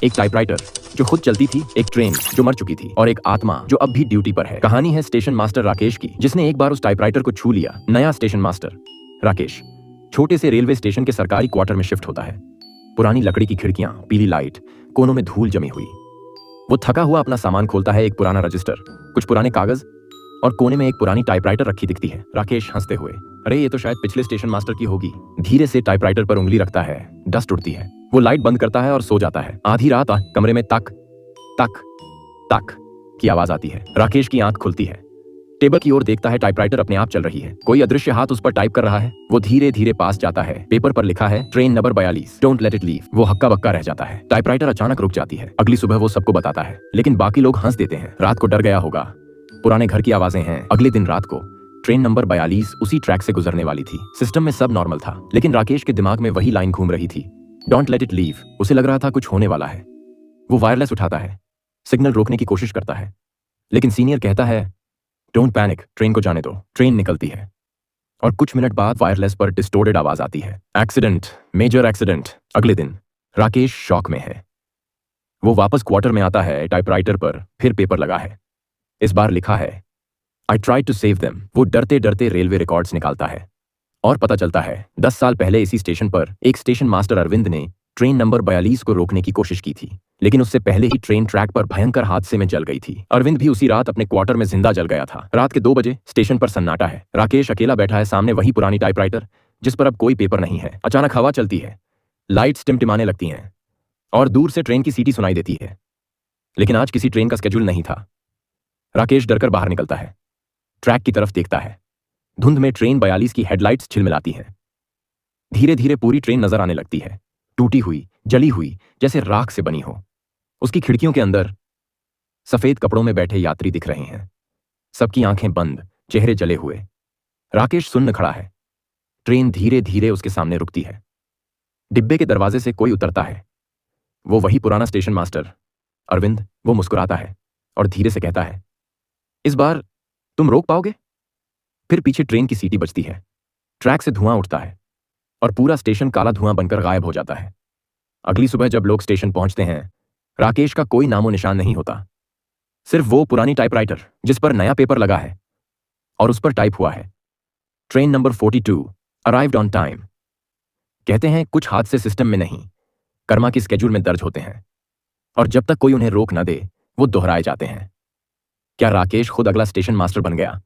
एक टाइपराइटर जो खुद चलती थी, एक ट्रेन जो मर चुकी थी और एक आत्मा जो अब भी ड्यूटी पर है। कहानी है स्टेशन मास्टर राकेश की, जिसने एक बार उस टाइपराइटर को छू लिया। नया स्टेशन मास्टर राकेश छोटे से रेलवे स्टेशन के सरकारी क्वार्टर में शिफ्ट होता है। पुरानी लकड़ी की खिड़कियां, पीली लाइट, कोनों में धूल जमी हुई। वो थका हुआ अपना सामान खोलता है। एक पुराना रजिस्टर, कुछ पुराने कागज और कोने में एक पुरानी टाइपराइटर रखी दिखती है। राकेश हंसते हुए, अरे ये तो शायद पिछले स्टेशन मास्टर की होगी। धीरे से टाइपराइटर पर उंगली रखता है, डस्ट उड़ती है। वो लाइट बंद करता है और सो जाता है। आधी रात कमरे में तक तक तक की आवाज आती है। राकेश की आंख खुलती है, टेबल की ओर देखता है। टाइपराइटर अपने आप चल रही है। कोई अदृश्य हाथ उस पर टाइप कर रहा है। वो धीरे धीरे पास जाता है। पेपर पर लिखा है train number 42, don't let it leave. वो हक्का बक्का रह जाता है। टाइपराइटर अचानक रुक जाती है। अगली सुबह वो सबको बताता है, लेकिन बाकी लोग हंस देते हैं। रात को डर गया होगा, पुराने घर की आवाजें हैं। अगले दिन रात को ट्रेन नंबर 42 उसी ट्रैक से गुजरने वाली थी। सिस्टम में सब नॉर्मल था, लेकिन राकेश के दिमाग में वही लाइन घूम रही थी, डोंट लेट इट लीव। उसे लग रहा था कुछ होने वाला है। वो वायरलेस उठाता है, सिग्नल रोकने की कोशिश करता है, लेकिन सीनियर कहता है डोंट पैनिक, ट्रेन को जाने दो। ट्रेन निकलती है और कुछ मिनट बाद वायरलेस पर डिस्टोर्टेड आवाज आती है, एक्सीडेंट, मेजर एक्सीडेंट। अगले दिन राकेश शॉक में है। वो वापस क्वार्टर में आता है। टाइपराइटर पर फिर पेपर लगा है। इस बार लिखा है I tried to save them. वो डरते डरते रेलवे रिकॉर्ड्स निकालता है और पता चलता है 10 साल पहले इसी स्टेशन पर एक स्टेशन मास्टर अरविंद ने ट्रेन नंबर 42 को रोकने की कोशिश की थी, लेकिन उससे पहले ही ट्रेन ट्रैक पर भयंकर हादसे में जल गई थी। अरविंद भी उसी रात अपने क्वार्टर में जिंदा जल गया था। रात के 2 बजे स्टेशन पर सन्नाटा है। राकेश अकेला बैठा है, सामने वही पुरानी टाइपराइटर जिस पर अब कोई पेपर नहीं है। अचानक हवा चलती है, लाइट्स टिमटिमाने लगती हैं और दूर से ट्रेन की सीटी सुनाई देती है, लेकिन आज किसी ट्रेन का स्केड्यूल नहीं था। राकेश डरकर बाहर निकलता है, ट्रैक की तरफ देखता है। धुंध में ट्रेन 42 की हेडलाइट्स झिलमिलाती हैं। धीरे धीरे पूरी ट्रेन नजर आने लगती है, टूटी हुई, जली हुई, जैसे राख से बनी हो। उसकी खिड़कियों के अंदर सफेद कपड़ों में बैठे यात्री दिख रहे हैं, सबकी आंखें बंद, चेहरे जले हुए। राकेश सुन्न खड़ा है। ट्रेन धीरे धीरे उसके सामने रुकती है। डिब्बे के दरवाजे से कोई उतरता है। वो वही पुराना स्टेशन मास्टर अरविंद। वो मुस्कुराता है और धीरे से कहता है, इस बार तुम रोक पाओगे? फिर पीछे ट्रेन की सीटी बजती है। ट्रैक से धुआं उठता है और पूरा स्टेशन काला धुआं बनकर गायब हो जाता है। अगली सुबह जब लोग स्टेशन पहुंचते हैं, राकेश का कोई नामो निशान नहीं होता। सिर्फ वो पुरानी टाइपराइटर जिस पर नया पेपर लगा है और उस पर टाइप हुआ है train number 42 arrived on time. कहते हैं कुछ हादसे सिस्टम में नहीं, कर्मा की स्केड्यूल में दर्ज होते हैं, और जब तक कोई उन्हें रोक न दे वो दोहराए जाते हैं। क्या राकेश खुद अगला स्टेशन मास्टर बन गया?